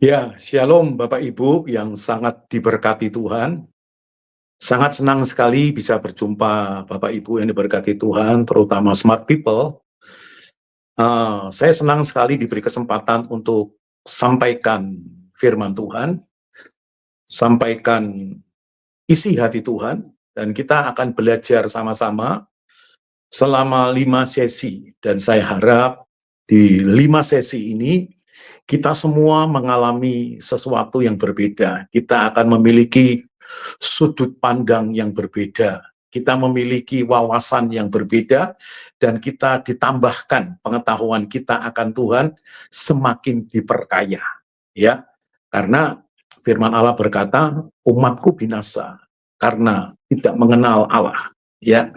Ya, shalom Bapak Ibu yang sangat diberkati Tuhan. Sangat senang sekali bisa berjumpa Bapak Ibu yang diberkati Tuhan, terutama smart people. Saya senang sekali diberi kesempatan untuk sampaikan firman Tuhan, sampaikan isi hati Tuhan, dan kita akan belajar sama-sama selama 5 sesi. Dan saya harap di 5 sesi ini kita semua mengalami sesuatu yang berbeda. Kita akan memiliki sudut pandang yang berbeda. Kita memiliki wawasan yang berbeda dan kita ditambahkan pengetahuan kita akan Tuhan semakin diperkaya. Ya, karena firman Allah berkata, umatku binasa karena tidak mengenal Allah. Ya,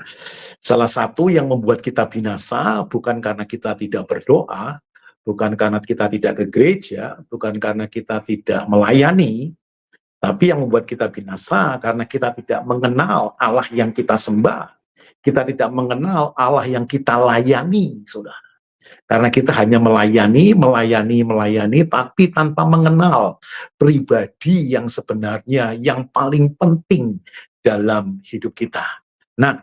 salah satu yang membuat kita binasa bukan karena kita tidak berdoa, bukan karena kita tidak ke gereja, bukan karena kita tidak melayani, tapi yang membuat kita binasa karena kita tidak mengenal Allah yang kita sembah. Kita tidak mengenal Allah yang kita layani, saudara. Karena kita hanya melayani, tapi tanpa mengenal pribadi yang sebenarnya yang paling penting dalam hidup kita. Nah,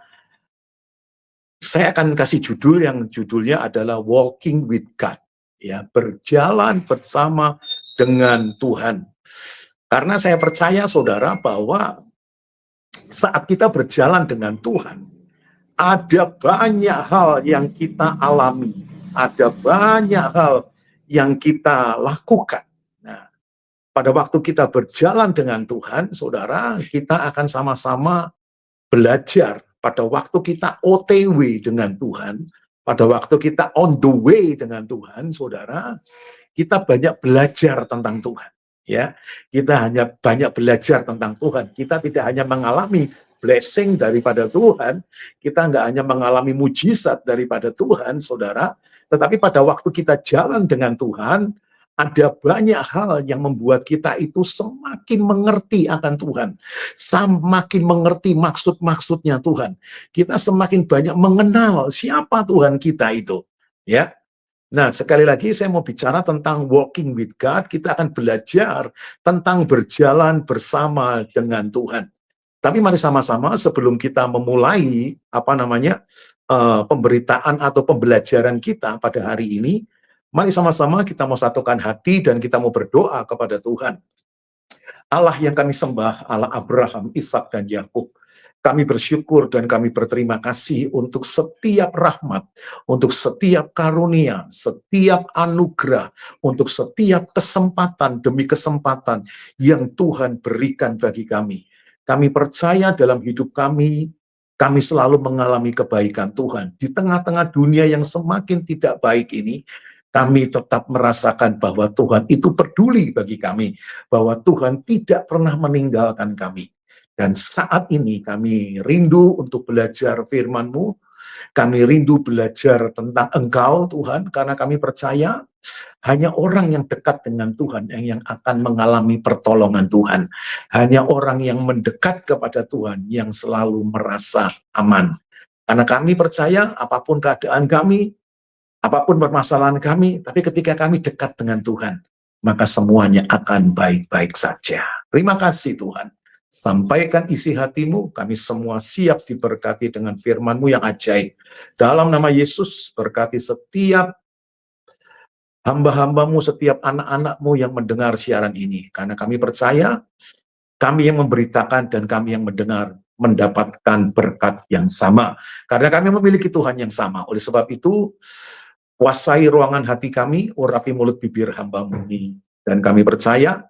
saya akan kasih judul yang judulnya adalah Walking with God, ya, berjalan bersama dengan Tuhan. Karena saya percaya saudara bahwa saat kita berjalan dengan Tuhan, ada banyak hal yang kita alami, ada banyak hal yang kita lakukan. Nah, pada waktu kita berjalan dengan Tuhan, saudara, kita akan sama-sama belajar. Pada waktu kita OTW dengan Tuhan, pada waktu kita on the way dengan Tuhan, saudara, kita banyak belajar tentang Tuhan. Ya, kita hanya banyak belajar tentang Tuhan. Kita tidak hanya mengalami blessing daripada Tuhan, kita nggak hanya mengalami mujizat daripada Tuhan, saudara, tetapi pada waktu kita jalan dengan Tuhan, ada banyak hal yang membuat kita itu semakin mengerti akan Tuhan, semakin mengerti maksud-maksudnya Tuhan. Kita semakin banyak mengenal siapa Tuhan kita itu. Ya. Nah, sekali lagi saya mau bicara tentang walking with God. Kita akan belajar tentang berjalan bersama dengan Tuhan. Tapi mari sama-sama sebelum kita memulai pemberitaan atau pembelajaran kita pada hari ini, mari sama-sama kita mau satukan hati dan kita mau berdoa kepada Tuhan. Allah yang kami sembah, Allah Abraham, Ishak dan Yakub. Kami bersyukur dan kami berterima kasih untuk setiap rahmat, untuk setiap karunia, setiap anugerah, untuk setiap kesempatan demi kesempatan yang Tuhan berikan bagi kami. Kami percaya dalam hidup kami selalu mengalami kebaikan Tuhan. Di tengah-tengah dunia yang semakin tidak baik ini, kami tetap merasakan bahwa Tuhan itu peduli bagi kami, bahwa Tuhan tidak pernah meninggalkan kami. Dan saat ini kami rindu untuk belajar firman-Mu, kami rindu belajar tentang Engkau Tuhan, karena kami percaya hanya orang yang dekat dengan Tuhan yang akan mengalami pertolongan Tuhan. Hanya orang yang mendekat kepada Tuhan yang selalu merasa aman. Karena kami percaya apapun keadaan kami, apapun permasalahan kami, tapi ketika kami dekat dengan Tuhan, maka semuanya akan baik-baik saja. Terima kasih Tuhan. Sampaikan isi hatimu, kami semua siap diberkati dengan firman-Mu yang ajaib. Dalam nama Yesus, berkati setiap hamba-hambamu, setiap anak-anakmu yang mendengar siaran ini. Karena kami percaya, kami yang memberitakan dan kami yang mendengar mendapatkan berkat yang sama. Karena kami memiliki Tuhan yang sama. Oleh sebab itu, kuasai ruangan hati kami, urapi mulut bibir hamba-Mu ini. Dan kami percaya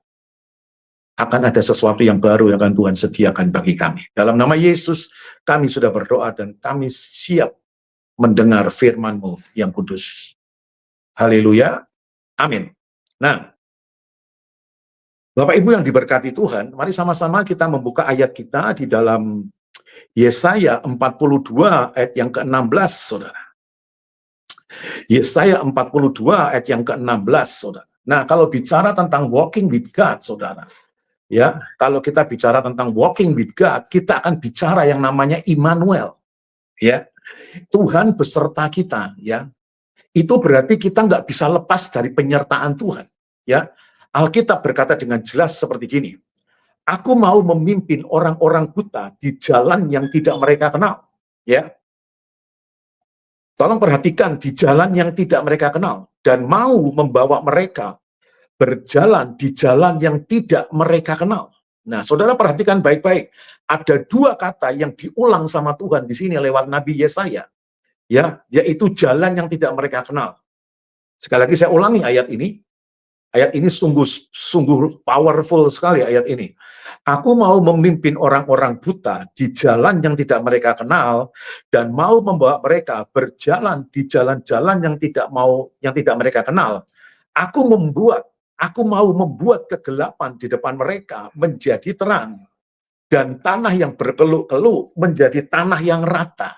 akan ada sesuatu yang baru yang akan Tuhan sediakan bagi kami. Dalam nama Yesus, kami sudah berdoa dan kami siap mendengar firman-Mu yang kudus. Haleluya. Amin. Nah, Bapak Ibu yang diberkati Tuhan, mari sama-sama kita membuka ayat kita di dalam Yesaya 42 ayat yang ke-16, saudara. Yesaya 42 ayat yang ke-16, saudara. Nah, kalau bicara tentang walking with God, saudara, ya, kalau kita bicara tentang walking with God, kita akan bicara yang namanya Immanuel, ya. Tuhan beserta kita, ya. Itu berarti kita nggak bisa lepas dari penyertaan Tuhan, ya. Alkitab berkata dengan jelas seperti gini, aku mau memimpin orang-orang buta di jalan yang tidak mereka kenal. Ya, tolong perhatikan, di jalan yang tidak mereka kenal, dan mau membawa mereka berjalan di jalan yang tidak mereka kenal. Nah, saudara perhatikan baik-baik. Ada dua kata yang diulang sama Tuhan di sini lewat Nabi Yesaya, ya, yaitu jalan yang tidak mereka kenal. Sekali lagi saya ulangi ayat ini. Ayat ini sungguh powerful sekali ayat ini. Aku mau memimpin orang-orang buta di jalan yang tidak mereka kenal dan mau membawa mereka berjalan di jalan-jalan yang tidak mereka kenal. Aku mau membuat kegelapan di depan mereka menjadi terang dan tanah yang berkeluk-keluk menjadi tanah yang rata.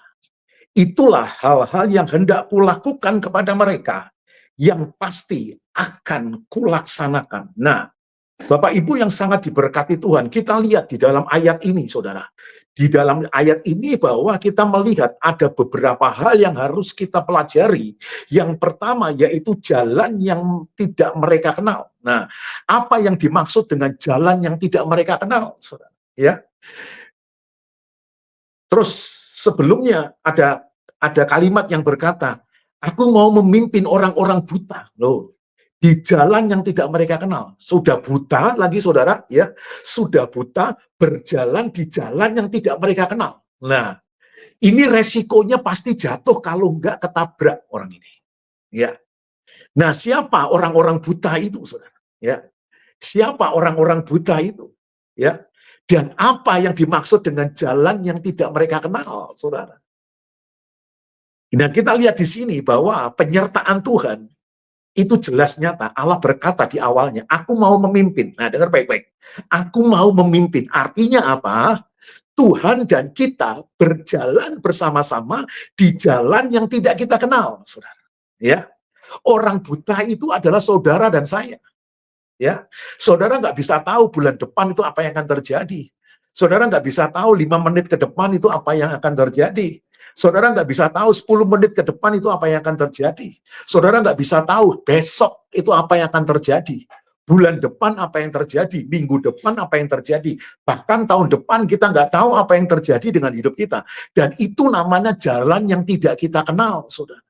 Itulah hal-hal yang hendak kulakukan kepada mereka, yang pasti akan kulaksanakan. Nah, Bapak Ibu yang sangat diberkati Tuhan, kita lihat di dalam ayat ini, saudara. Di dalam ayat ini bahwa kita melihat ada beberapa hal yang harus kita pelajari. Yang pertama yaitu jalan yang tidak mereka kenal. Nah, apa yang dimaksud dengan jalan yang tidak mereka kenal, saudara? Ya. Terus sebelumnya ada kalimat yang berkata, aku mau memimpin orang-orang buta. Loh, di jalan yang tidak mereka kenal. Sudah buta lagi saudara, ya. Sudah buta berjalan di jalan yang tidak mereka kenal. Nah, ini resikonya pasti jatuh kalau enggak ketabrak orang ini. Ya. Nah, siapa orang-orang buta itu, saudara? Ya. Siapa orang-orang buta itu? Ya. Dan apa yang dimaksud dengan jalan yang tidak mereka kenal, saudara? Dan kita lihat di sini bahwa penyertaan Tuhan itu jelas nyata. Allah berkata di awalnya, aku mau memimpin. Nah, dengar baik-baik. Aku mau memimpin. Artinya apa? Tuhan dan kita berjalan bersama-sama di jalan yang tidak kita kenal, saudara. Ya, orang buta itu adalah saudara dan saya. Ya, saudara nggak bisa tahu bulan depan itu apa yang akan terjadi. Saudara nggak bisa tahu 5 menit ke depan itu apa yang akan terjadi. Saudara nggak bisa tahu 10 menit ke depan itu apa yang akan terjadi. Saudara nggak bisa tahu besok itu apa yang akan terjadi. Bulan depan apa yang terjadi. Minggu depan apa yang terjadi. Bahkan tahun depan kita nggak tahu apa yang terjadi dengan hidup kita. Dan itu namanya jalan yang tidak kita kenal, saudara.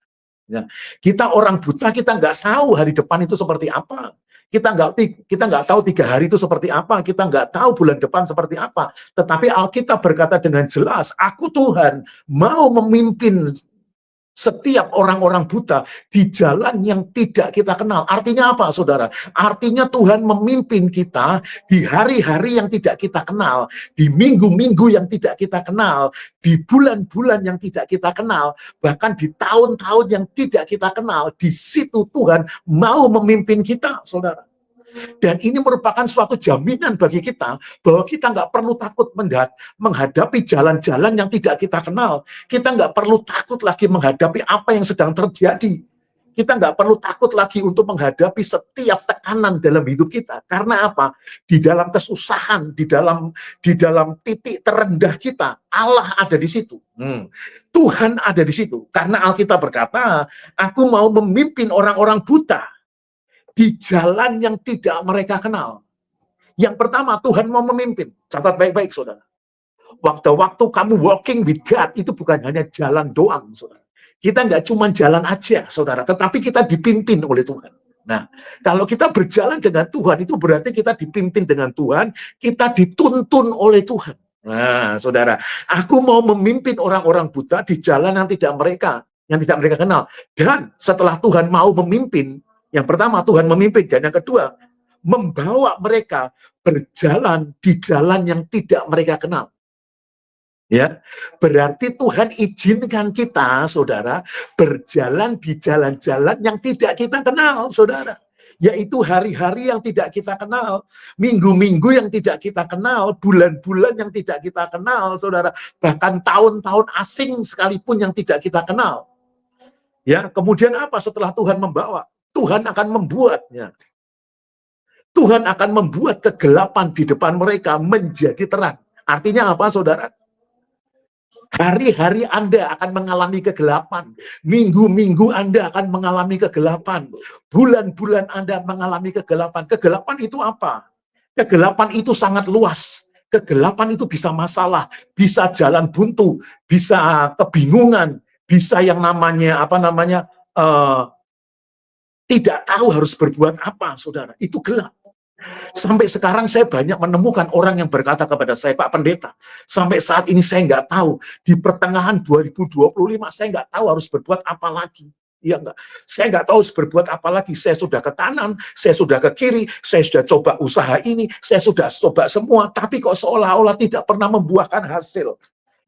Ya. Kita orang buta, kita nggak tahu hari depan itu seperti apa. Kita nggak tahu 3 hari itu seperti apa. Kita nggak tahu bulan depan seperti apa. Tetapi Alkitab berkata dengan jelas, aku Tuhan mau memimpin setiap orang-orang buta di jalan yang tidak kita kenal. Artinya apa, saudara? Artinya Tuhan memimpin kita di hari-hari yang tidak kita kenal, di minggu-minggu yang tidak kita kenal, di bulan-bulan yang tidak kita kenal, bahkan di tahun-tahun yang tidak kita kenal. Di situ Tuhan mau memimpin kita, saudara. Dan ini merupakan suatu jaminan bagi kita bahwa kita nggak perlu takut menghadapi jalan-jalan yang tidak kita kenal. Kita nggak perlu takut lagi menghadapi apa yang sedang terjadi. Kita nggak perlu takut lagi untuk menghadapi setiap tekanan dalam hidup kita. Karena apa? Di dalam kesusahan, di dalam titik terendah kita, Allah ada di situ. Tuhan ada di situ. Karena Alkitab berkata, aku mau memimpin orang-orang buta di jalan yang tidak mereka kenal. Yang pertama, Tuhan mau memimpin. Catat baik-baik, saudara. Waktu-waktu kamu walking with God, itu bukan hanya jalan doang, saudara. Kita nggak cuma jalan aja, saudara, tetapi kita dipimpin oleh Tuhan. Nah, kalau kita berjalan dengan Tuhan, itu berarti kita dipimpin dengan Tuhan, kita dituntun oleh Tuhan. Nah, saudara, aku mau memimpin orang-orang buta di jalan yang tidak mereka kenal. Dan setelah Tuhan mau memimpin, yang pertama Tuhan memimpin, dan yang kedua membawa mereka berjalan di jalan yang tidak mereka kenal. Ya, berarti Tuhan izinkan kita, saudara, berjalan di jalan-jalan yang tidak kita kenal, saudara. Yaitu hari-hari yang tidak kita kenal, minggu-minggu yang tidak kita kenal, bulan-bulan yang tidak kita kenal, saudara. Bahkan tahun-tahun asing sekalipun yang tidak kita kenal. Ya, kemudian apa setelah Tuhan membawa? Tuhan akan membuatnya. Tuhan akan membuat kegelapan di depan mereka menjadi terang. Artinya apa, saudara? Hari-hari Anda akan mengalami kegelapan. Minggu-minggu Anda akan mengalami kegelapan. Bulan-bulan Anda mengalami kegelapan. Kegelapan itu apa? Kegelapan itu sangat luas. Kegelapan itu bisa masalah, bisa jalan buntu, bisa kebingungan, bisa yang namanya tidak tahu harus berbuat apa, saudara. Itu gelap. Sampai sekarang saya banyak menemukan orang yang berkata kepada saya, Pak Pendeta, sampai saat ini saya nggak tahu, di pertengahan 2025 saya nggak tahu harus berbuat apa lagi. Ya enggak, saya nggak tahu harus berbuat apa lagi. Saya sudah ke kanan, saya sudah ke kiri, saya sudah coba usaha ini, saya sudah coba semua, tapi kok seolah-olah tidak pernah membuahkan hasil.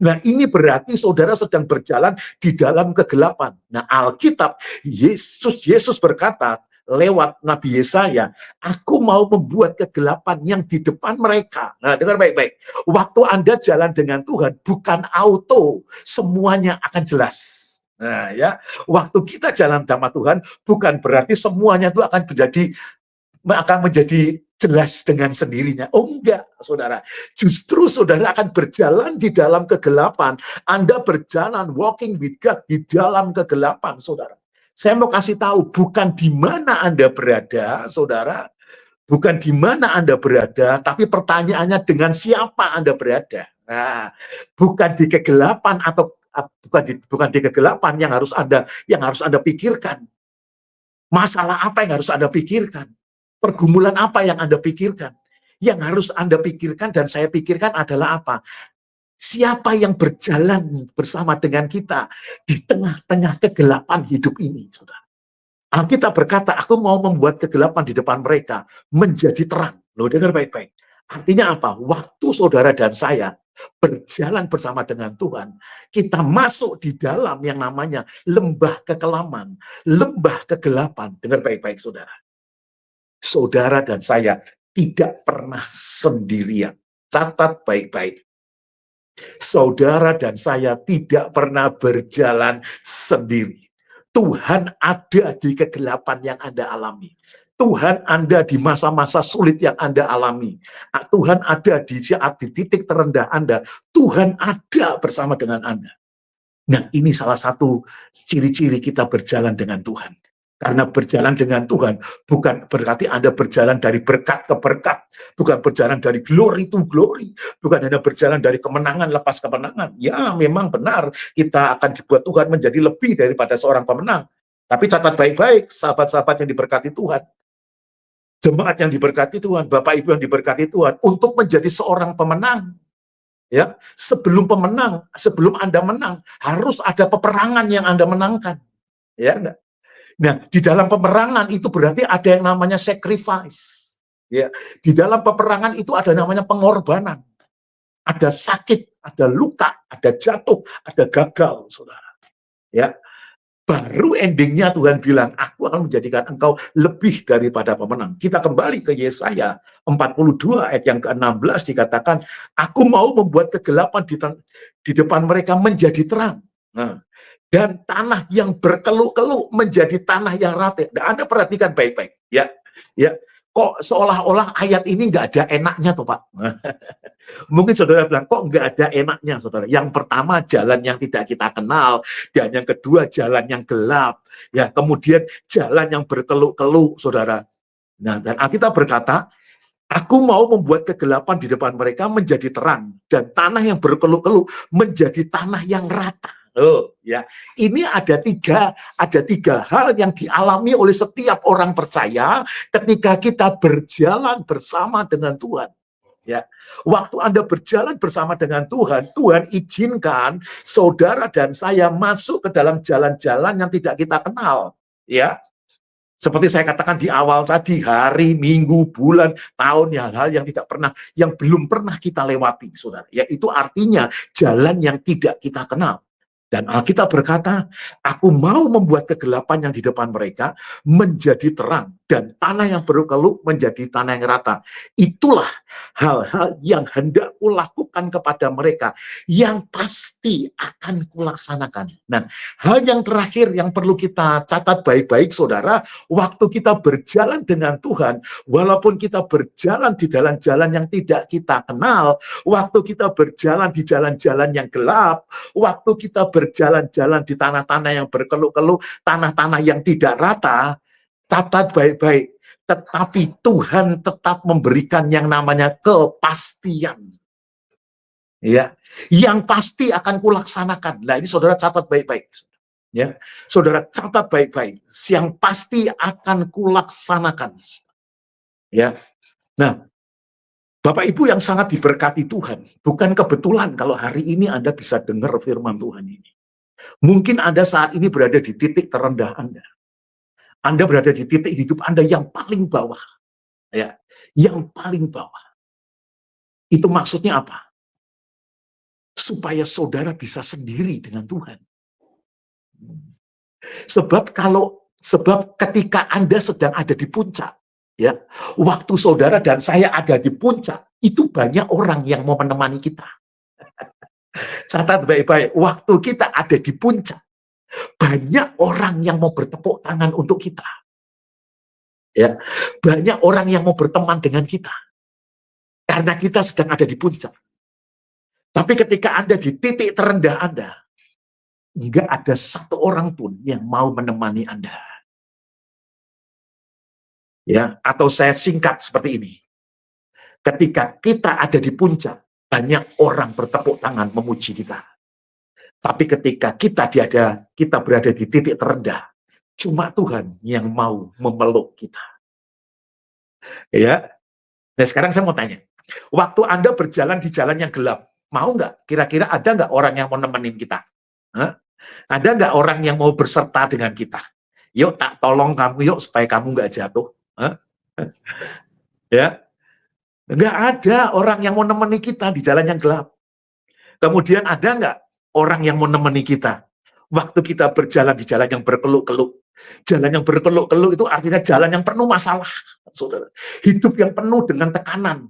Nah, ini berarti saudara sedang berjalan di dalam kegelapan. Nah, Alkitab, Yesus berkata lewat Nabi Yesaya, aku mau membuat kegelapan yang di depan mereka. Nah, dengar baik-baik. Waktu Anda jalan dengan Tuhan, bukan auto, semuanya akan jelas. Nah, ya, waktu kita jalan sama Tuhan, bukan berarti semuanya itu akan menjadi jelas dengan sendirinya. Oh enggak, saudara. Justru saudara akan berjalan di dalam kegelapan. Anda berjalan walking with God di dalam kegelapan, saudara. Saya mau kasih tahu, bukan di mana Anda berada, saudara. Bukan di mana Anda berada, tapi pertanyaannya dengan siapa Anda berada. Nah, bukan di kegelapan atau bukan di kegelapan yang harus Anda pikirkan. Masalah apa yang harus Anda pikirkan? Pergumulan apa yang Anda pikirkan? Yang harus Anda pikirkan dan saya pikirkan adalah apa? Siapa yang berjalan bersama dengan kita di tengah-tengah kegelapan hidup ini, saudara? Alkitab berkata, aku mau membuat kegelapan di depan mereka menjadi terang. Loh, dengar baik-baik. Artinya apa? Waktu saudara dan saya berjalan bersama dengan Tuhan, kita masuk di dalam yang namanya lembah kekelaman, lembah kegelapan. Dengar baik-baik, saudara. Saudara dan saya tidak pernah sendirian. Catat baik-baik. Saudara dan saya tidak pernah berjalan sendiri. Tuhan ada di kegelapan yang Anda alami. Tuhan ada di masa-masa sulit yang Anda alami. Tuhan ada di saat di titik terendah Anda. Tuhan ada bersama dengan Anda. Nah, ini salah satu ciri-ciri kita berjalan dengan Tuhan. Karena berjalan dengan Tuhan bukan berarti Anda berjalan dari berkat ke berkat, bukan berjalan dari glory to glory, bukan hanya berjalan dari kemenangan lepas kemenangan. Ya, memang benar kita akan dibuat Tuhan menjadi lebih daripada seorang pemenang. Tapi catat baik-baik, sahabat-sahabat yang diberkati Tuhan, jemaat yang diberkati Tuhan, Bapak Ibu yang diberkati Tuhan, untuk menjadi seorang pemenang, ya, sebelum Anda menang, harus ada peperangan yang Anda menangkan. Ya enggak? Nah, di dalam peperangan itu berarti ada yang namanya sacrifice. Ya, di dalam peperangan itu ada namanya pengorbanan. Ada sakit, ada luka, ada jatuh, ada gagal, saudara. Ya, baru endingnya Tuhan bilang, aku akan menjadikan engkau lebih daripada pemenang. Kita kembali ke Yesaya 42 ayat yang ke-16 dikatakan, aku mau membuat kegelapan di depan mereka menjadi terang. Nah, dan tanah yang berkeluk-keluk menjadi tanah yang rata. Nah, Anda perhatikan baik-baik, ya, ya. Kok seolah-olah ayat ini nggak ada enaknya tuh, Pak? Mungkin saudara bilang, kok nggak ada enaknya, saudara? Yang pertama, jalan yang tidak kita kenal, dan yang kedua, jalan yang gelap, ya. Kemudian jalan yang berkeluk-keluk, saudara. Nah, dan Alkitab berkata, aku mau membuat kegelapan di depan mereka menjadi terang, dan tanah yang berkeluk-keluk menjadi tanah yang rata. Oh, ya. Ini ada tiga hal yang dialami oleh setiap orang percaya ketika kita berjalan bersama dengan Tuhan. Ya, waktu Anda berjalan bersama dengan Tuhan, Tuhan izinkan saudara dan saya masuk ke dalam jalan-jalan yang tidak kita kenal. Ya, seperti saya katakan di awal tadi, hari, minggu, bulan, tahun, hal-hal yang belum pernah kita lewati, saudara. Ya, itu artinya jalan yang tidak kita kenal. Dan Alkitab berkata, aku mau membuat kegelapan yang di depan mereka menjadi terang. dan tanah yang berkeluk menjadi tanah yang rata. Itulah hal-hal yang hendak kulakukan kepada mereka, yang pasti akan kulaksanakan. Nah, hal yang terakhir yang perlu kita catat baik-baik, saudara, waktu kita berjalan dengan Tuhan, walaupun kita berjalan di jalan-jalan yang tidak kita kenal, waktu kita berjalan di jalan-jalan yang gelap, waktu kita berjalan-jalan di tanah-tanah yang berkeluk-keluk, tanah-tanah yang tidak rata, catat baik-baik, tetapi Tuhan tetap memberikan yang namanya kepastian. Ya, yang pasti akan kulaksanakan. Nah, ini saudara catat baik-baik. Ya, saudara catat baik-baik. Yang pasti akan kulaksanakan. Ya. Nah, Bapak Ibu yang sangat diberkati Tuhan, bukan kebetulan kalau hari ini Anda bisa dengar firman Tuhan ini. Mungkin Anda saat ini berada di titik terendah Anda. Anda berada di titik hidup Anda yang paling bawah. Ya, yang paling bawah. Itu maksudnya apa? Supaya saudara bisa sendiri dengan Tuhan. Sebab ketika Anda sedang ada di puncak, ya, waktu saudara dan saya ada di puncak, itu banyak orang yang mau menemani kita. Catat baik-baik, waktu kita ada di puncak, banyak orang yang mau bertepuk tangan untuk kita. Ya, banyak orang yang mau berteman dengan kita. Karena kita sedang ada di puncak. Tapi ketika Anda di titik terendah Anda, nggak ada satu orang pun yang mau menemani Anda. Ya, atau saya singkat seperti ini. Ketika kita ada di puncak, banyak orang bertepuk tangan memuji kita. Tapi ketika kita berada di titik terendah, cuma Tuhan yang mau memeluk kita. Ya. Nah, sekarang saya mau tanya, waktu Anda berjalan di jalan yang gelap, mau nggak? Kira-kira ada nggak orang yang mau nemenin kita? Hah? Ada nggak orang yang mau berserta dengan kita? Yuk, tak tolong kamu yuk supaya kamu nggak jatuh. Hah? Ya, nggak ada orang yang mau nemeni kita di jalan yang gelap. Kemudian ada nggak orang yang mau nemeni kita waktu kita berjalan di jalan yang berkeluk-keluk? Jalan yang berkeluk-keluk itu artinya jalan yang penuh masalah, saudara. Hidup yang penuh dengan tekanan,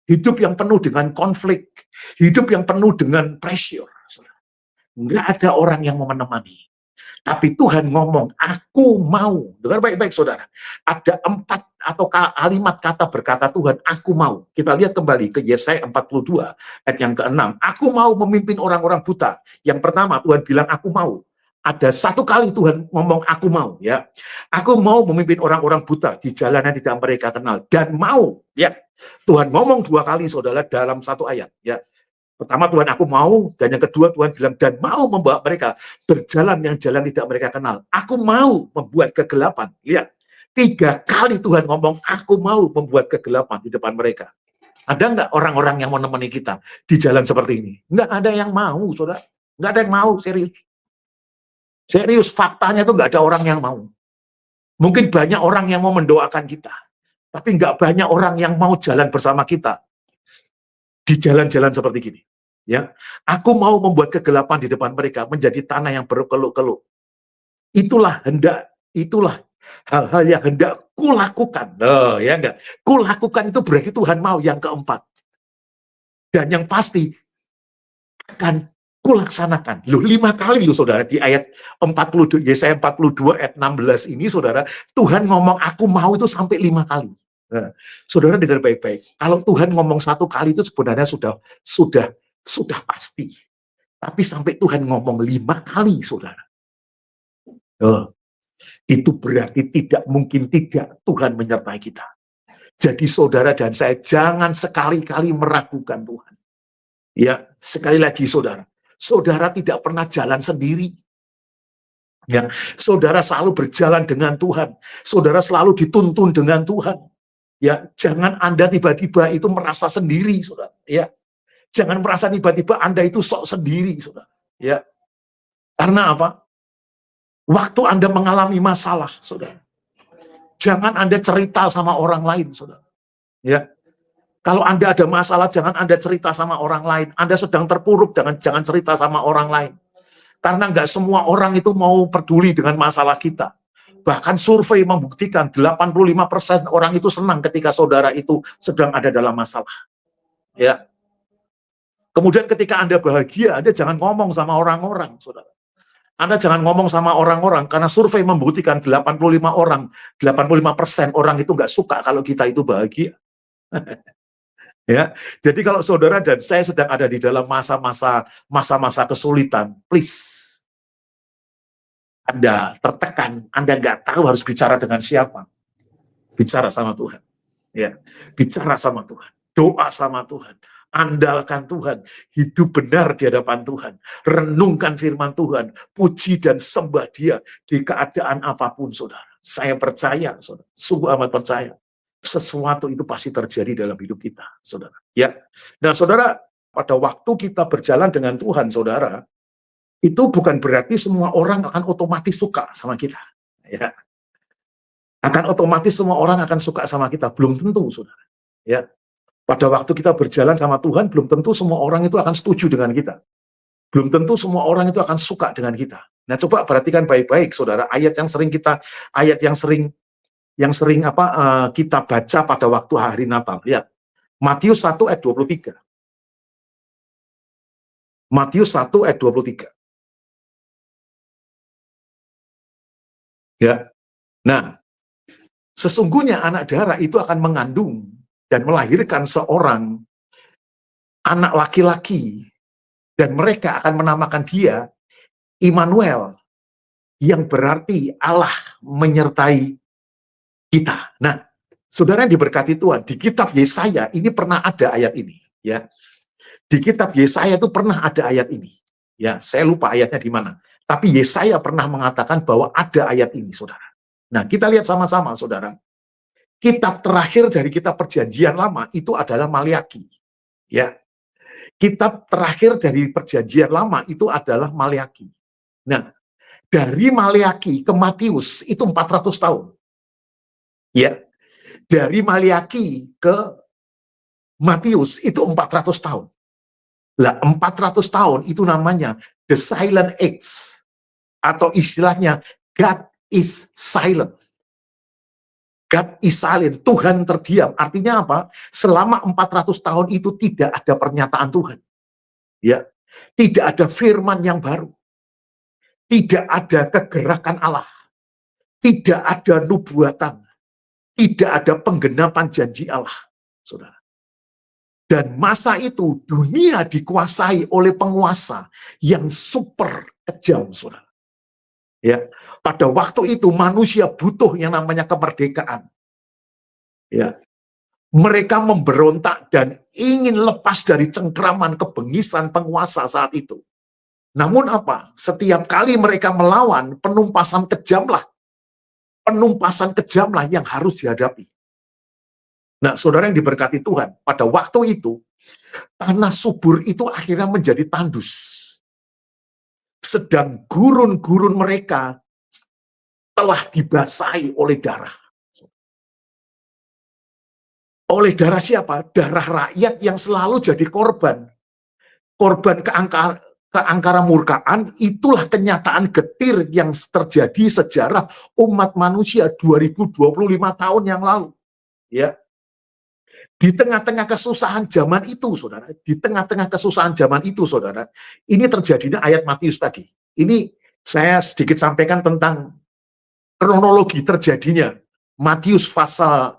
hidup yang penuh dengan konflik, hidup yang penuh dengan pressure. Nggak ada orang yang mau menemani. Tapi Tuhan ngomong, aku mau. Dengar baik-baik saudara. Ada 4 atau kalimat kata berkata Tuhan, aku mau. Kita lihat kembali ke Yesaya 42 ayat yang ke-6. Aku mau memimpin orang-orang buta. Yang pertama Tuhan bilang aku mau. Ada satu kali Tuhan ngomong aku mau, ya. Aku mau memimpin orang-orang buta di jalan yang tidak mereka kenal, dan mau, ya. Tuhan ngomong 2 kali saudara dalam satu ayat, ya. Pertama Tuhan aku mau, dan yang kedua Tuhan bilang dan mau membawa mereka berjalan yang jalan tidak mereka kenal. Aku mau membuat kegelapan. Lihat, 3 kali Tuhan ngomong aku mau membuat kegelapan di depan mereka. Ada nggak orang-orang yang mau menemani kita di jalan seperti ini? Nggak ada yang mau, saudara. Nggak ada yang mau, serius. Serius, faktanya itu nggak ada orang yang mau. Mungkin banyak orang yang mau mendoakan kita, tapi nggak banyak orang yang mau jalan bersama kita di jalan-jalan seperti gini. Ya, aku mau membuat kegelapan di depan mereka menjadi tanah yang berkeluk-keluk. Itulah hal-hal yang hendak kulakukan. Oh, ya enggak? Kulakukan itu berarti Tuhan mau yang keempat. Dan yang pasti akan kulaksanakan. Loh, 5 kali loh saudara di ayat 42, Yesaya 42 ayat 16 ini saudara, Tuhan ngomong aku mau itu sampai 5 kali. Nah, saudara dengar baik-baik. Kalau Tuhan ngomong 1 kali itu sebenarnya sudah pasti. Tapi sampai Tuhan ngomong 5 kali, saudara. Oh, itu berarti tidak mungkin tidak Tuhan menyertai kita. Jadi saudara dan saya jangan sekali-kali meragukan Tuhan. Ya, sekali lagi saudara. Saudara tidak pernah jalan sendiri. Ya, saudara selalu berjalan dengan Tuhan. Saudara selalu dituntun dengan Tuhan. Ya, jangan Anda tiba-tiba itu merasa sendiri, saudara. Ya, jangan merasa tiba-tiba Anda itu sok sendiri, saudara. Ya, karena apa? Waktu Anda mengalami masalah, saudara, jangan Anda cerita sama orang lain, saudara. Ya, kalau Anda ada masalah, jangan Anda cerita sama orang lain. Anda sedang terpuruk, jangan cerita sama orang lain. Karena nggak semua orang itu mau peduli dengan masalah kita. Bahkan survei membuktikan 85% orang itu senang ketika saudara itu sedang ada dalam masalah. Ya. Kemudian ketika Anda bahagia, Anda jangan ngomong sama orang-orang, saudara. Anda jangan ngomong sama orang-orang, karena survei membuktikan 85% orang itu nggak suka kalau kita itu bahagia. Ya, jadi kalau saudara dan saya sedang ada di dalam masa-masa kesulitan, please, Anda tertekan, Anda nggak tahu harus bicara dengan siapa, bicara sama Tuhan. Ya, bicara sama Tuhan, doa sama Tuhan, andalkan Tuhan, hidup benar di hadapan Tuhan, renungkan firman Tuhan, puji dan sembah Dia di keadaan apapun, saudara. Saya percaya, saudara, sungguh amat percaya, sesuatu itu pasti terjadi dalam hidup kita, saudara. Ya, nah saudara, pada waktu kita berjalan dengan Tuhan, saudara, itu bukan berarti semua orang akan otomatis suka sama kita. Ya, akan otomatis semua orang akan suka sama kita, belum tentu, saudara. Ya, pada waktu kita berjalan sama Tuhan, belum tentu semua orang itu akan setuju dengan kita. Belum tentu semua orang itu akan suka dengan kita. Nah, coba perhatikan baik-baik, saudara, ayat yang sering kita kita baca pada waktu hari Natal. Lihat, Matius 1 ayat 23. Matius 1 ayat 23. Ya. Nah, sesungguhnya anak darah itu akan mengandung dan melahirkan seorang anak laki-laki, dan mereka akan menamakan dia Immanuel, yang berarti Allah menyertai kita. Nah, saudara yang diberkati Tuhan, di kitab Yesaya ini pernah ada ayat ini, ya. Di kitab Yesaya itu pernah ada ayat ini. Ya, saya lupa ayatnya di mana. Tapi Yesaya pernah mengatakan bahwa ada ayat ini, saudara. Nah, kita lihat sama-sama, saudara. Kitab terakhir dari kitab Perjanjian Lama itu adalah Maliaki. Ya. Kitab terakhir dari Perjanjian Lama itu adalah Maliaki. Nah, dari Maliaki ke Matius itu 400 tahun. Ya. Dari Maliaki ke Matius itu 400 tahun. Lah, 400 tahun itu namanya the silent age, atau istilahnya God is silent. God is silent, Tuhan terdiam. Artinya apa? Selama 400 tahun itu tidak ada pernyataan Tuhan. Ya, tidak ada firman yang baru. Tidak ada kegerakan Allah. Tidak ada nubuatan. Tidak ada penggenapan janji Allah, saudara. Dan masa itu dunia dikuasai oleh penguasa yang super kejam, saudara. Ya, pada waktu itu manusia butuh yang namanya kemerdekaan. Ya, mereka memberontak dan ingin lepas dari cengkraman kebengisan penguasa saat itu. Namun apa? Setiap kali mereka melawan, penumpasan kejamlah yang harus dihadapi. Nah, saudara yang diberkati Tuhan, pada waktu itu tanah subur itu akhirnya menjadi tandus. Sedang gurun-gurun mereka telah dibasahi oleh darah. Oleh darah siapa? Darah rakyat yang selalu jadi korban. Korban keangkara murkaan, itulah kenyataan getir yang terjadi sejarah umat manusia 2025 tahun yang lalu. Ya. Di tengah-tengah kesusahan zaman itu, saudara, ini terjadinya ayat Matius tadi. Ini saya sedikit sampaikan tentang kronologi terjadinya Matius pasal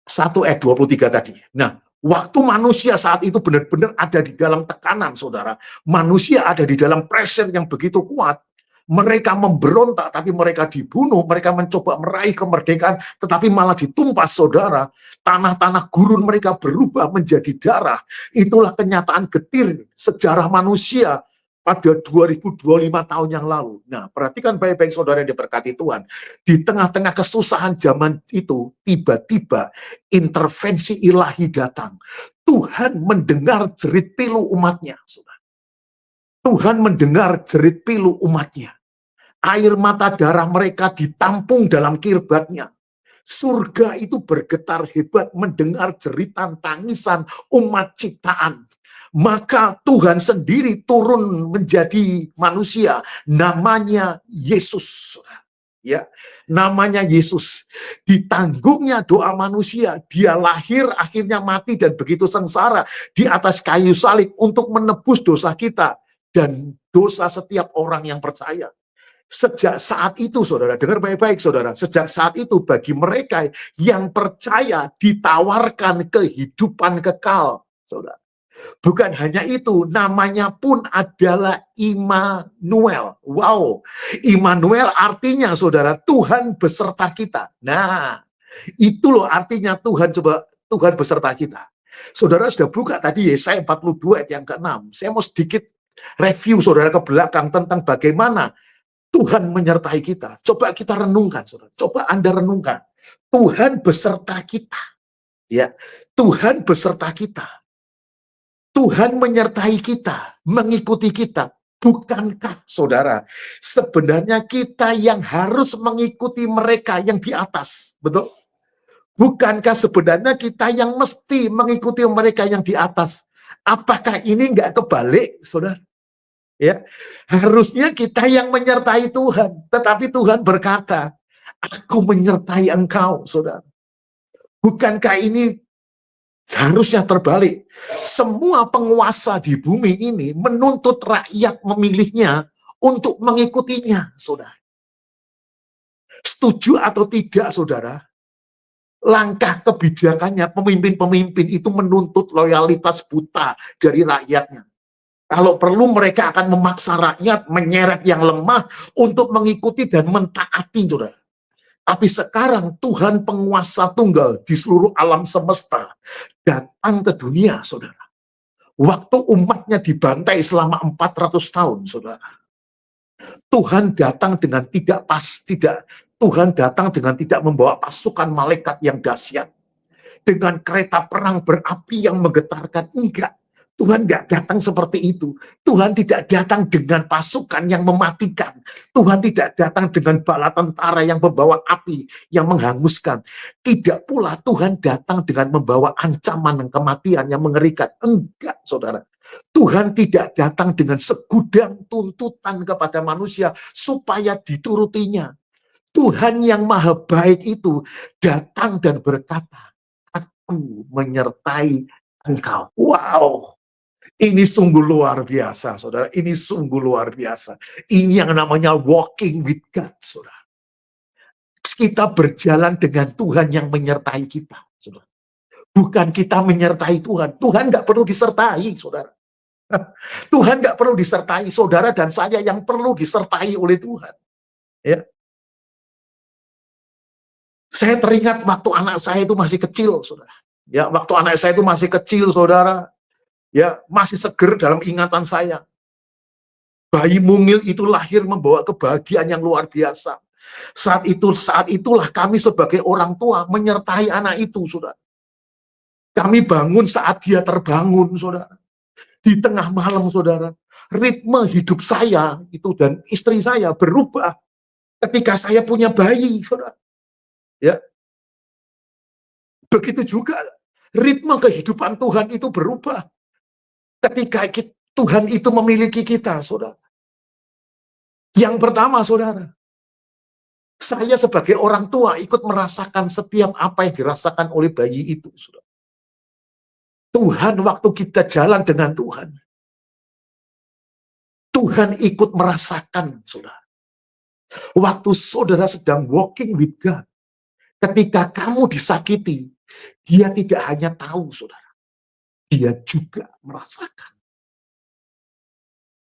1 ayat 23 tadi. Nah, waktu manusia saat itu benar-benar ada di dalam tekanan, saudara. Manusia ada di dalam pressure yang begitu kuat. Mereka memberontak, tapi mereka dibunuh. Mereka mencoba meraih kemerdekaan, tetapi malah ditumpas, saudara. Tanah-tanah gurun mereka berubah menjadi darah. Itulah kenyataan getir sejarah manusia pada 2025 tahun yang lalu. Nah, perhatikan baik-baik, saudara yang diberkati Tuhan. Di tengah-tengah kesusahan zaman itu, tiba-tiba intervensi ilahi datang. Tuhan mendengar jerit pilu umatnya, saudara. Tuhan mendengar jerit pilu umatnya. Air mata darah mereka ditampung dalam kirbatnya. Surga itu bergetar hebat mendengar jeritan tangisan umat ciptaan. Maka Tuhan sendiri turun menjadi manusia. Namanya Yesus. Ya, namanya Yesus. Ditanggungnya doa manusia, dia lahir, akhirnya mati dan begitu sengsara di atas kayu salib untuk menebus dosa kita dan dosa setiap orang yang percaya. Sejak saat itu, saudara, dengar baik-baik, saudara. Sejak saat itu, bagi mereka yang percaya ditawarkan kehidupan kekal, saudara. Bukan hanya itu, namanya pun adalah Immanuel. Wow, Immanuel artinya, saudara, Tuhan beserta kita. Nah, itu loh artinya Tuhan, coba, Tuhan beserta kita. Saudara sudah buka tadi Yesaya 42 ayat yang ke-6. Saya mau sedikit review, saudara, ke belakang tentang bagaimana Tuhan menyertai kita. Coba kita renungkan, saudara. Coba Anda renungkan. Tuhan beserta kita. Ya, Tuhan beserta kita. Tuhan menyertai kita, mengikuti kita. Bukankah, saudara, sebenarnya kita yang harus mengikuti mereka yang di atas? Betul? Bukankah sebenarnya kita yang mesti mengikuti mereka yang di atas? Apakah ini enggak kebalik, saudara? Ya, harusnya kita yang menyertai Tuhan, tetapi Tuhan berkata, aku menyertai engkau, saudara. Bukankah ini harusnya terbalik? Semua penguasa di bumi ini menuntut rakyat memilihnya untuk mengikutinya, saudara. Setuju atau tidak, saudara? Langkah kebijakannya pemimpin-pemimpin itu menuntut loyalitas buta dari rakyatnya. Kalau perlu mereka akan memaksa rakyat menyeret yang lemah untuk mengikuti dan mentaati, saudara. Tapi sekarang Tuhan penguasa tunggal di seluruh alam semesta datang ke dunia, saudara. Waktu umatnya dibantai selama 400 tahun, saudara. Tuhan datang dengan Tuhan datang dengan tidak membawa pasukan malaikat yang dahsyat. Dengan kereta perang berapi yang menggetarkan, enggak. Tuhan enggak datang seperti itu. Tuhan tidak datang dengan pasukan yang mematikan. Tuhan tidak datang dengan bala tentara yang membawa api, yang menghanguskan. Tidak pula Tuhan datang dengan membawa ancaman dan kematian yang mengerikan. Enggak, saudara. Tuhan tidak datang dengan segudang tuntutan kepada manusia supaya diturutinya. Tuhan yang maha baik itu datang dan berkata, aku menyertai engkau. Wow, ini sungguh luar biasa, saudara. Ini sungguh luar biasa. Ini yang namanya walking with God, saudara. Kita berjalan dengan Tuhan yang menyertai kita, saudara. Bukan kita menyertai Tuhan. Tuhan nggak perlu disertai, saudara. Tuhan nggak perlu disertai, saudara dan saya yang perlu disertai oleh Tuhan. Ya. Saya teringat waktu anak saya itu masih kecil, saudara. Ya, waktu anak saya itu masih kecil, saudara. Ya, masih seger dalam ingatan saya. Bayi mungil itu lahir membawa kebahagiaan yang luar biasa. Saat itulah kami sebagai orang tua menyertai anak itu, saudara. Kami bangun saat dia terbangun, saudara. Di tengah malam, saudara. Ritme hidup saya itu dan istri saya berubah ketika saya punya bayi, saudara. Ya. Begitu juga ritme kehidupan Tuhan itu berubah ketika Tuhan itu memiliki kita, saudara. Yang pertama, saudara, saya sebagai orang tua ikut merasakan setiap apa yang dirasakan oleh bayi itu, saudara. Tuhan, waktu kita jalan dengan Tuhan, Tuhan ikut merasakan, saudara. Waktu saudara sedang walking with God, ketika kamu disakiti, dia tidak hanya tahu, saudara. Dia juga merasakan.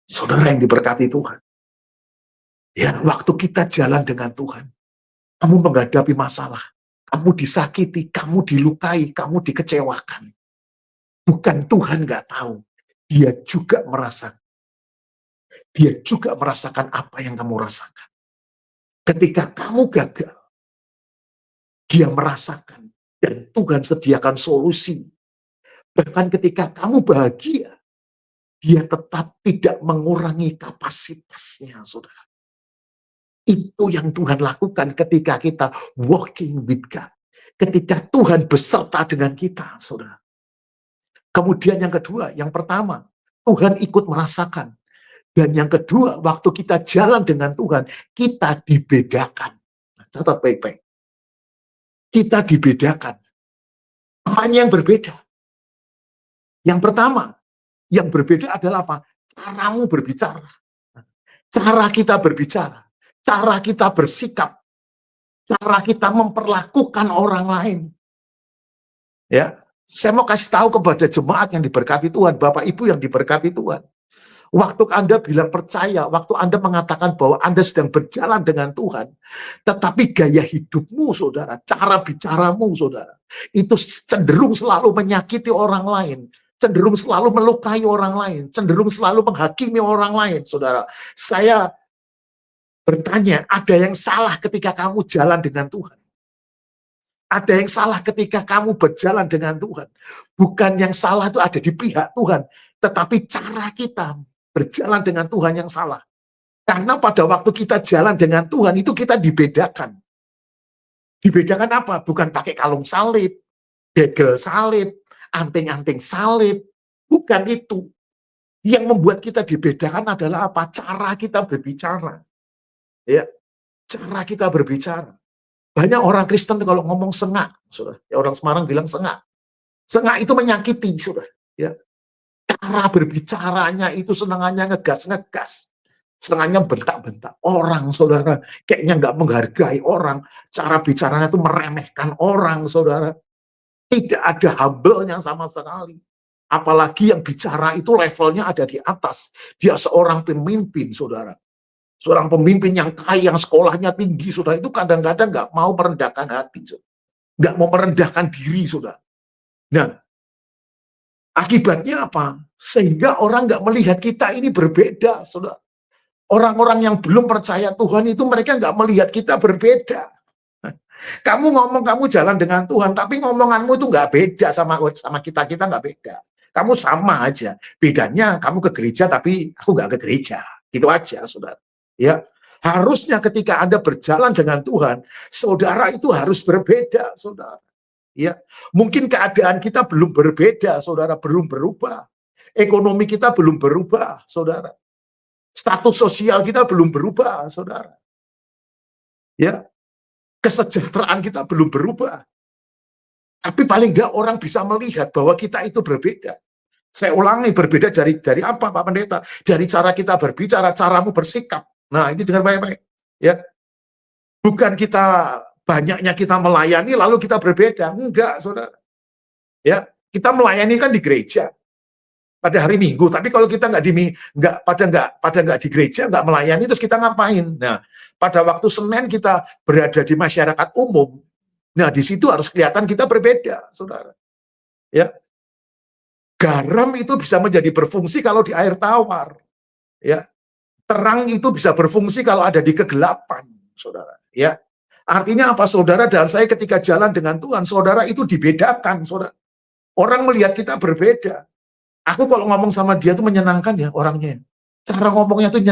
Saudara yang diberkati Tuhan. Ya, waktu kita jalan dengan Tuhan, kamu menghadapi masalah, kamu disakiti, kamu dilukai, kamu dikecewakan. Bukan Tuhan nggak tahu, dia juga merasakan. Dia juga merasakan apa yang kamu rasakan. Ketika kamu gagal, dia merasakan dan Tuhan sediakan solusi. Bahkan ketika kamu bahagia, dia tetap tidak mengurangi kapasitasnya, saudara. Itu yang Tuhan lakukan ketika kita walking with God. Ketika Tuhan beserta dengan kita, saudara. Kemudian yang kedua, yang pertama, Tuhan ikut merasakan. Dan yang kedua, waktu kita jalan dengan Tuhan, kita dibedakan. catat baik-baik. Kita dibedakan. Apanya yang berbeda? Yang pertama, yang berbeda adalah apa? Caramu berbicara. Cara kita berbicara. Cara kita bersikap. Cara kita memperlakukan orang lain. Ya, saya mau kasih tahu kepada jemaat yang diberkati Tuhan, Bapak Ibu yang diberkati Tuhan. Waktu Anda bilang percaya, waktu Anda mengatakan bahwa Anda sedang berjalan dengan Tuhan, tetapi gaya hidupmu, saudara, cara bicaramu, saudara, itu cenderung selalu menyakiti orang lain, cenderung selalu melukai orang lain, cenderung selalu menghakimi orang lain, saudara. Saya bertanya, ada yang salah ketika kamu jalan dengan Tuhan? Ada yang salah ketika kamu berjalan dengan Tuhan. Bukan yang salah itu ada di pihak Tuhan, tetapi cara kita berjalan dengan Tuhan yang salah. Karena pada waktu kita jalan dengan Tuhan itu kita dibedakan. Dibedakan apa? Bukan pakai kalung salib, begel salib, anting-anting salib. Bukan itu. Yang membuat kita dibedakan adalah apa? Cara kita berbicara. Ya, cara kita berbicara. Banyak orang Kristen kalau ngomong sengak, saudara. Ya, orang Semarang bilang sengak. Sengak itu menyakiti, saudara. Ya. Cara berbicaranya itu senangannya ngegas-ngegas. Senangannya bentak-bentak orang, saudara. Kayaknya nggak menghargai orang. Cara bicaranya itu meremehkan orang, saudara. Tidak ada humble-nya sama sekali. Apalagi yang bicara itu levelnya ada di atas. Dia seorang pemimpin, saudara. Seorang pemimpin yang kaya, yang sekolahnya tinggi, saudara, itu kadang-kadang nggak mau merendahkan hati, saudara. Nggak mau merendahkan diri, saudara. Nah, akibatnya apa? Sehingga orang nggak melihat kita ini berbeda, saudara. Orang-orang yang belum percaya Tuhan itu mereka nggak melihat kita berbeda. Kamu ngomong kamu jalan dengan Tuhan, tapi ngomonganmu itu nggak beda sama kita nggak beda. Kamu sama aja. Bedanya kamu ke gereja, tapi aku nggak ke gereja. Gitu aja, saudara. Ya, harusnya ketika Anda berjalan dengan Tuhan, saudara itu harus berbeda, saudara. Ya, mungkin keadaan kita belum berbeda, saudara, belum berubah. Ekonomi kita belum berubah, saudara. Status sosial kita belum berubah, saudara. Ya, kesejahteraan kita belum berubah. Tapi paling nggak orang bisa melihat bahwa kita itu berbeda. Saya ulangi, berbeda dari apa, Pak Pendeta? Dari cara kita berbicara, caramu bersikap. Nah, ini dengar baik-baik. Ya, bukan banyaknya kita melayani lalu kita berbeda. Enggak, saudara. Ya, kita melayani kan di gereja pada hari Minggu. Tapi kalau kita nggak di gereja, nggak melayani, terus kita ngapain? Nah, pada waktu Senin kita berada di masyarakat umum. Nah, di situ harus kelihatan kita berbeda, saudara. Ya, garam itu bisa menjadi berfungsi kalau di air tawar. Ya, terang itu bisa berfungsi kalau ada di kegelapan, saudara. Ya, artinya apa, saudara? Dan saya ketika jalan dengan Tuhan, saudara itu dibedakan, saudara. Orang melihat kita berbeda. Aku kalau ngomong sama dia tuh menyenangkan ya orangnya. Cara ngomongnya tuh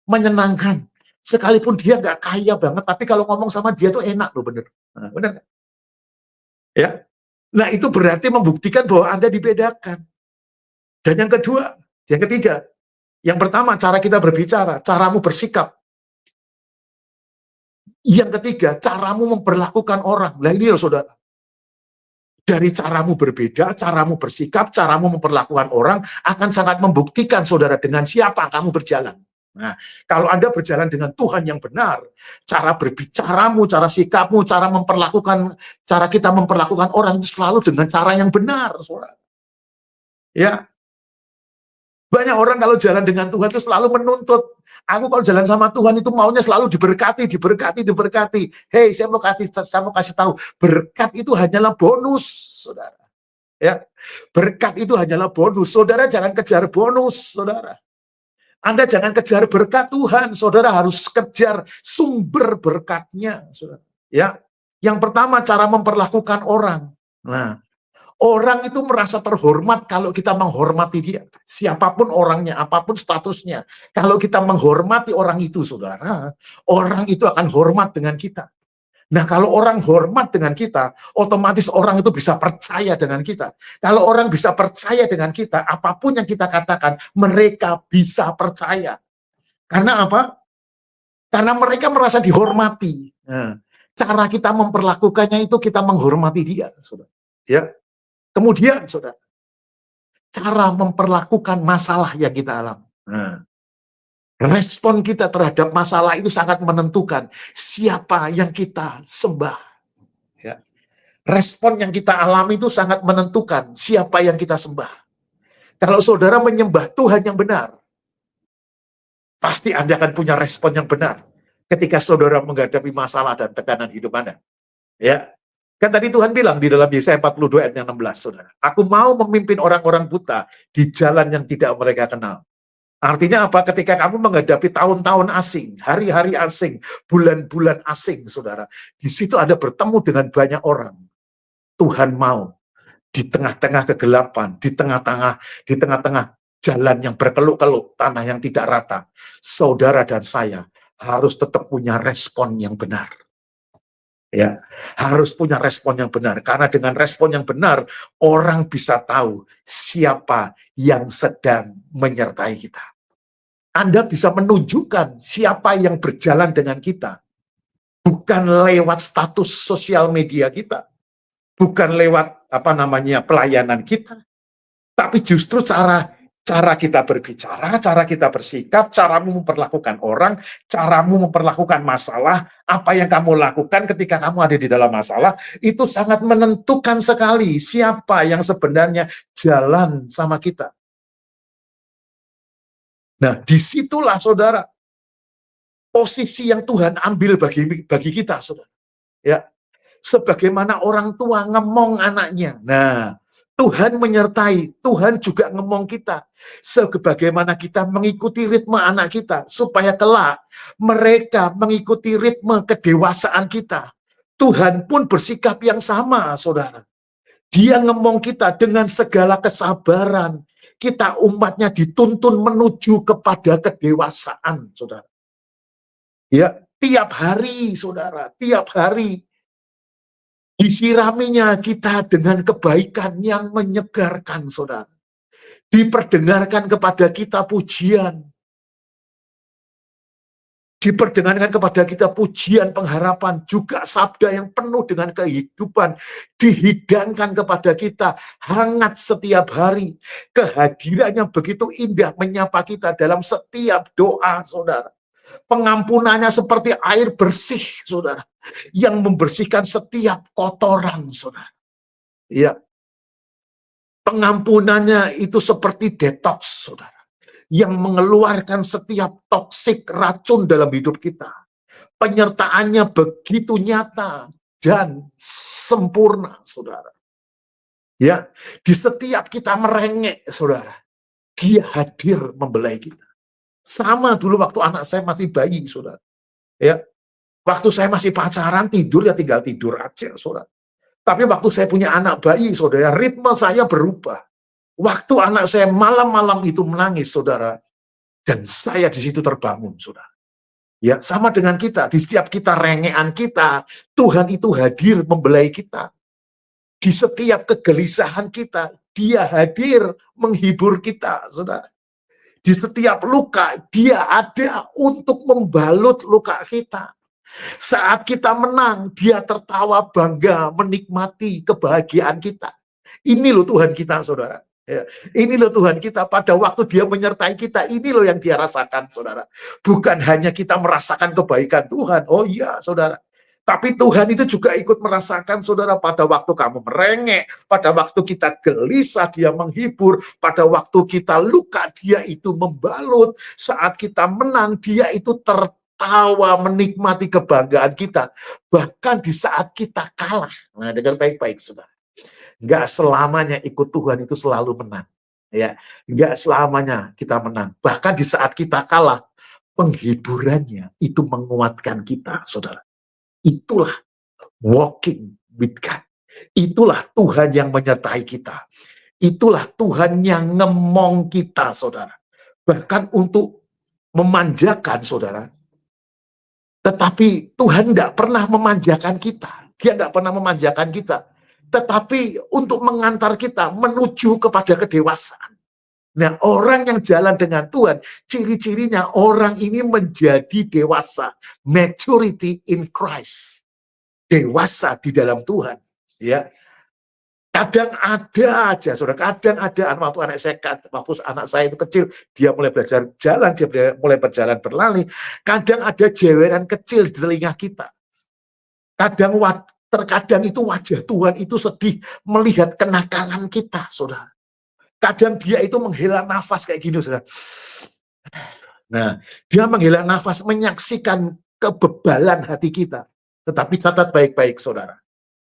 menyenangkan. Sekalipun dia nggak kaya banget, tapi kalau ngomong sama dia tuh enak loh, bener. Nah, bener. Ya. Nah, itu berarti membuktikan bahwa Anda dibedakan. Dan yang kedua, yang ketiga, yang pertama cara kita berbicara, caramu bersikap. Yang ketiga, caramu memperlakukan orang. Lah ini loh, saudara. Dari caramu berbeda, caramu bersikap, caramu memperlakukan orang akan sangat membuktikan, saudara, dengan siapa kamu berjalan. Nah, kalau Anda berjalan dengan Tuhan yang benar, cara berbicaramu, cara sikapmu, cara kita memperlakukan orang itu selalu dengan cara yang benar, saudara. Ya, banyak orang kalau jalan dengan Tuhan itu selalu menuntut. Aku kalau jalan sama Tuhan itu maunya selalu diberkati, diberkati, diberkati. Hei, saya mau kasih tahu, berkat itu hanyalah bonus, saudara. Ya, berkat itu hanyalah bonus. Saudara jangan kejar bonus, saudara. Anda jangan kejar berkat Tuhan, saudara harus kejar sumber berkatnya, saudara. Ya, yang pertama cara memperlakukan orang. Nah, orang itu merasa terhormat kalau kita menghormati dia. Siapapun orangnya, apapun statusnya. Kalau kita menghormati orang itu, saudara, orang itu akan hormat dengan kita. Nah, kalau orang hormat dengan kita, otomatis orang itu bisa percaya dengan kita. Kalau orang bisa percaya dengan kita, apapun yang kita katakan, mereka bisa percaya. Karena apa? Karena mereka merasa dihormati. Nah, cara kita memperlakukannya itu kita menghormati dia, saudara. Ya. Kemudian, saudara, cara memperlakukan masalah yang kita alami. Nah, respon kita terhadap masalah itu sangat menentukan siapa yang kita sembah. Ya. Respon yang kita alami itu sangat menentukan siapa yang kita sembah. Kalau saudara menyembah Tuhan yang benar, pasti Anda akan punya respon yang benar ketika saudara menghadapi masalah dan tekanan hidup Anda. Ya. Kan tadi Tuhan bilang di dalam Yesaya 42 ayat yang 16, saudara. Aku mau memimpin orang-orang buta di jalan yang tidak mereka kenal. Artinya apa? Ketika kamu menghadapi tahun-tahun asing, hari-hari asing, bulan-bulan asing, saudara. Di situ Anda bertemu dengan banyak orang. Tuhan mau di tengah-tengah kegelapan, di tengah-tengah jalan yang berkeluk-keluk, tanah yang tidak rata. Saudara dan saya harus tetap punya respon yang benar. Ya, harus punya respon yang benar, karena dengan respon yang benar orang bisa tahu siapa yang sedang menyertai kita. Anda bisa menunjukkan siapa yang berjalan dengan kita, bukan lewat status sosial media kita, bukan lewat pelayanan kita, tapi justru cara kita berbicara, cara kita bersikap, caramu memperlakukan orang, caramu memperlakukan masalah, apa yang kamu lakukan ketika kamu ada di dalam masalah, itu sangat menentukan sekali siapa yang sebenarnya jalan sama kita. Nah, disitulah saudara, posisi yang Tuhan ambil bagi kita, saudara. Ya, sebagaimana orang tua ngemong anaknya. Nah, Tuhan menyertai, Tuhan juga ngemong kita. Sebagaimana kita mengikuti ritme anak kita, supaya kelak mereka mengikuti ritme kedewasaan kita. Tuhan pun bersikap yang sama, saudara. Dia ngemong kita dengan segala kesabaran. Kita umatnya dituntun menuju kepada kedewasaan, saudara. Ya, tiap hari, saudara, tiap hari disiraminya kita dengan kebaikan yang menyegarkan, saudara. Diperdengarkan kepada kita pujian. Diperdengarkan kepada kita pujian, pengharapan, juga sabda yang penuh dengan kehidupan. Dihidangkan kepada kita hangat setiap hari. Kehadirannya begitu indah menyapa kita dalam setiap doa, saudara. Pengampunannya seperti air bersih, saudara, yang membersihkan setiap kotoran, saudara. Ya, pengampunannya itu seperti detox, saudara, yang mengeluarkan setiap toksik racun dalam hidup kita. Penyertaannya begitu nyata dan sempurna, saudara. Ya, di setiap kita merengek, saudara, dia hadir membelai kita. Sama dulu waktu anak saya masih bayi, saudara. Ya, waktu saya masih pacaran, tidur ya tinggal tidur aja, saudara. Tapi waktu saya punya anak bayi, saudara, ritme saya berubah. Waktu anak saya malam-malam itu menangis, saudara, dan saya di situ terbangun, saudara. Ya, sama dengan kita, di setiap kita rengean kita, Tuhan itu hadir membelai kita. Di setiap kegelisahan kita, Dia hadir menghibur kita, saudara. Di setiap luka, Dia ada untuk membalut luka kita. Saat kita menang, Dia tertawa bangga menikmati kebahagiaan kita. Ini loh Tuhan kita, saudara. Ya, ini loh Tuhan kita pada waktu Dia menyertai kita. Ini loh yang Dia rasakan, saudara. Bukan hanya kita merasakan kebaikan Tuhan. Oh iya, saudara. Tapi Tuhan itu juga ikut merasakan, saudara, pada waktu kamu merengek, pada waktu kita gelisah, Dia menghibur, pada waktu kita luka, Dia itu membalut, saat kita menang, Dia itu tertawa menikmati kebanggaan kita, bahkan di saat kita kalah. Nah, dengar baik-baik, saudara. Nggak selamanya ikut Tuhan itu selalu menang. Ya, nggak selamanya kita menang. Bahkan di saat kita kalah, penghiburannya itu menguatkan kita, saudara. Itulah walking with God. Itulah Tuhan yang menyertai kita. Itulah Tuhan yang ngemong kita, saudara. Bahkan untuk memanjakan, saudara. Tetapi Tuhan nggak pernah memanjakan kita. Dia nggak pernah memanjakan kita. Tetapi untuk mengantar kita menuju kepada kedewasaan. Nah, orang yang jalan dengan Tuhan, ciri-cirinya orang ini menjadi dewasa, maturity in Christ. Dewasa di dalam Tuhan, ya. Kadang ada aja, saudara, kadang ada waktu anak saya itu kecil, dia mulai belajar jalan, dia mulai berjalan berlari. Kadang ada jeweran kecil di telinga kita. Terkadang itu wajah Tuhan itu sedih melihat kenakalan kita, saudara. Kadang dia itu menghela nafas kayak gini, saudara. Nah, dia menghela nafas menyaksikan kebebalan hati kita. Tetapi catat baik-baik, saudara.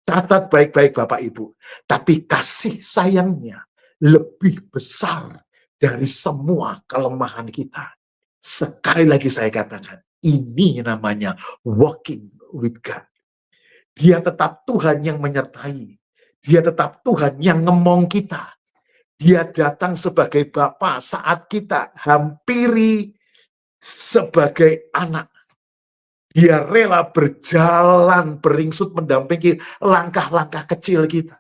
Catat baik-baik Bapak Ibu. Tapi kasih sayangnya lebih besar dari semua kelemahan kita. Sekali lagi saya katakan, ini namanya walking with God. Dia tetap Tuhan yang menyertai. Dia tetap Tuhan yang ngemong kita. Dia datang sebagai Bapa saat kita hampiri sebagai anak. Dia rela berjalan beringsut mendampingi langkah-langkah kecil kita.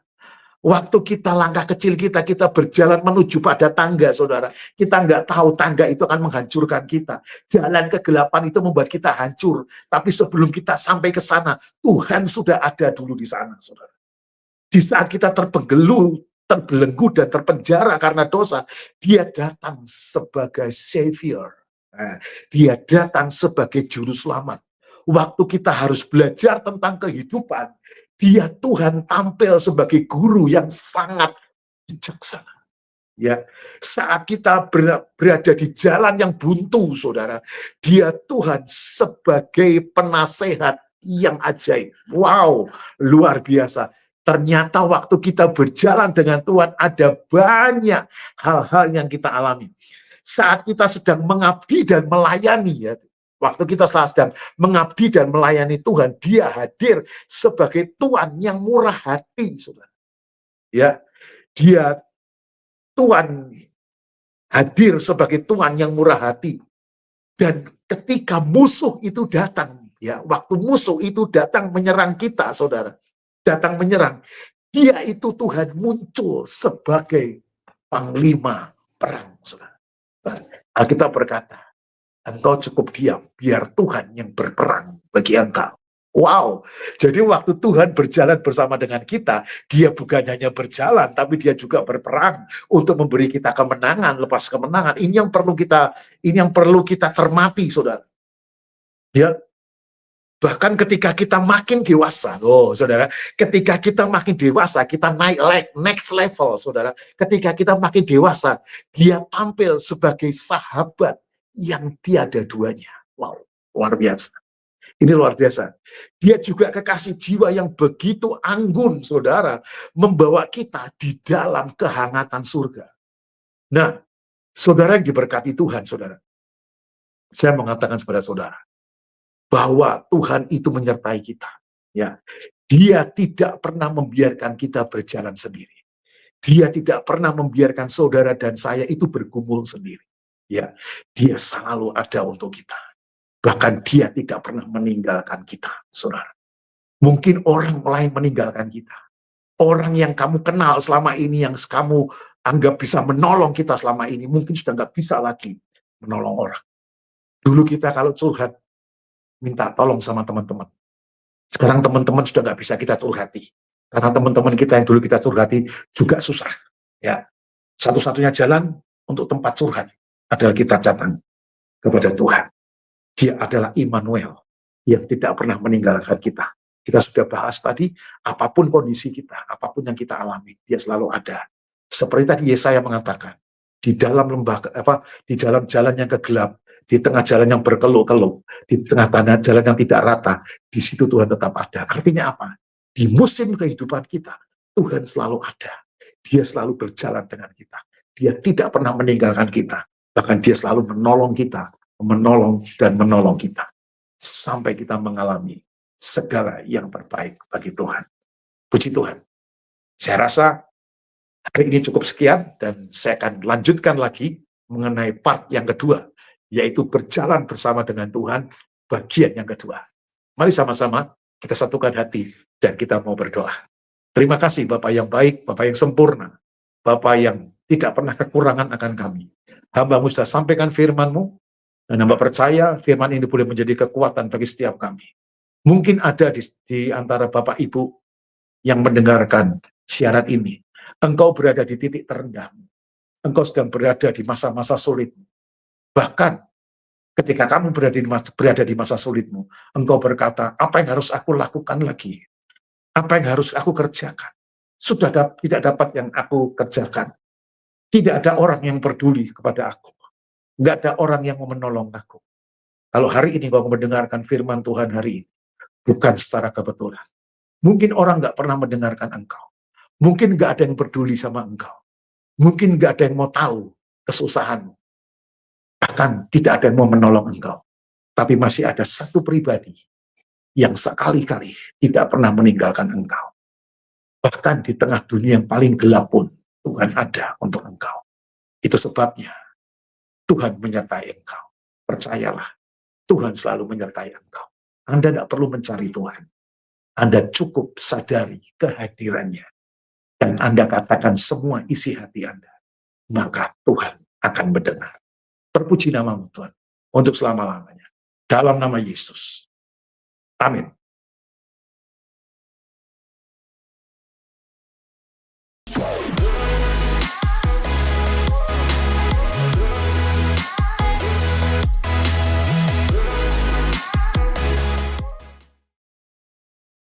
Waktu kita langkah kecil kita berjalan menuju pada tangga, saudara. Kita nggak tahu tangga itu akan menghancurkan kita. Jalan kegelapan itu membuat kita hancur. Tapi sebelum kita sampai ke sana, Tuhan sudah ada dulu di sana, saudara. Di saat kita terbelenggu dan terpenjara karena dosa, dia datang sebagai savior. Dia datang sebagai juru selamat. Waktu kita harus belajar tentang kehidupan, dia Tuhan tampil sebagai guru yang sangat bijaksana. Ya, saat kita berada di jalan yang buntu, saudara, dia Tuhan sebagai penasehat yang ajaib. Wow, luar biasa. Ternyata waktu kita berjalan dengan Tuhan ada banyak hal-hal yang kita alami. Saat kita sedang mengabdi dan melayani, ya, waktu kita sedang mengabdi dan melayani Tuhan, dia hadir sebagai Tuhan yang murah hati, saudara. Ya, dia Tuhan hadir sebagai Tuhan yang murah hati. Dan ketika musuh itu datang, ya, waktu musuh itu datang menyerang kita, saudara, datang menyerang, dia itu Tuhan muncul sebagai panglima perang, saudara. Alkitab berkata, engkau cukup diam, biar Tuhan yang berperang bagi engkau. Wow, jadi waktu Tuhan berjalan bersama dengan kita, dia bukan hanya berjalan, tapi dia juga berperang untuk memberi kita kemenangan, lepas kemenangan. Ini yang perlu kita cermati, saudara. Ya, bahkan ketika kita makin dewasa, saudara, ketika kita makin dewasa, kita naik next level, saudara. Ketika kita makin dewasa, dia tampil sebagai sahabat yang tiada duanya. Wow, luar biasa. Ini luar biasa. Dia juga kekasih jiwa yang begitu anggun, saudara, membawa kita di dalam kehangatan surga. Nah, saudara yang diberkati Tuhan, saudara, saya mengatakan kepada saudara, bahwa Tuhan itu menyertai kita. Ya, dia tidak pernah membiarkan kita berjalan sendiri. Dia tidak pernah membiarkan saudara dan saya itu bergumul sendiri. Ya, dia selalu ada untuk kita. Bahkan dia tidak pernah meninggalkan kita, saudara. Mungkin orang lain meninggalkan kita. Orang yang kamu kenal selama ini, yang kamu anggap bisa menolong kita selama ini, mungkin sudah nggak bisa lagi menolong orang. Dulu kita kalau curhat, minta tolong sama teman-teman. Sekarang teman-teman sudah nggak bisa kita curhati. Karena teman-teman kita yang dulu kita curhati juga susah. Ya, satu-satunya jalan untuk tempat curhat adalah kita datang kepada Tuhan. Dia adalah Immanuel yang tidak pernah meninggalkan kita. Kita sudah bahas tadi, apapun kondisi kita, apapun yang kita alami, dia selalu ada. Seperti tadi Yesaya mengatakan, di dalam di dalam jalan yang kegelap, di tengah jalan yang berkeluk-keluk, di tengah jalan yang tidak rata, di situ Tuhan tetap ada. Artinya apa? Di musim kehidupan kita, Tuhan selalu ada. Dia selalu berjalan dengan kita. Dia tidak pernah meninggalkan kita. Bahkan dia selalu menolong kita, menolong dan menolong kita sampai kita mengalami segala yang terbaik bagi Tuhan. Puji Tuhan. Saya rasa hari ini cukup sekian dan saya akan lanjutkan lagi mengenai part yang kedua, yaitu berjalan bersama dengan Tuhan bagian yang kedua. Mari sama-sama kita satukan hati dan kita mau berdoa. Terima kasih Bapak yang baik, Bapak yang sempurna, Bapak yang tidak pernah kekurangan akan kami. Hamba-Mu sudah sampaikan firman-Mu, dan hamba percaya firman ini boleh menjadi kekuatan bagi setiap kami. Mungkin ada di antara Bapak Ibu yang mendengarkan siaran ini. Engkau berada di titik terendah. Engkau sedang berada di masa-masa sulit. Bahkan ketika kamu berada di masa sulitmu, engkau berkata, apa yang harus aku lakukan lagi? Apa yang harus aku kerjakan? Sudah tidak dapat yang aku kerjakan. Tidak ada orang yang peduli kepada aku. Nggak ada orang yang mau menolong aku. Kalau hari ini kau mendengarkan firman Tuhan hari ini, bukan secara kebetulan. Mungkin orang nggak pernah mendengarkan engkau. Mungkin nggak ada yang peduli sama engkau. Mungkin nggak ada yang mau tahu kesusahanmu. Bahkan tidak ada yang mau menolong engkau. Tapi masih ada satu pribadi yang sekali-kali tidak pernah meninggalkan engkau. Bahkan di tengah dunia yang paling gelap pun, Tuhan ada untuk engkau. Itu sebabnya Tuhan menyertai engkau. Percayalah, Tuhan selalu menyertai engkau. Anda tidak perlu mencari Tuhan. Anda cukup sadari kehadirannya. Dan Anda katakan semua isi hati Anda. Maka Tuhan akan mendengar. Terpuji namamu Tuhan. Untuk selama-lamanya. Dalam nama Yesus. Amin.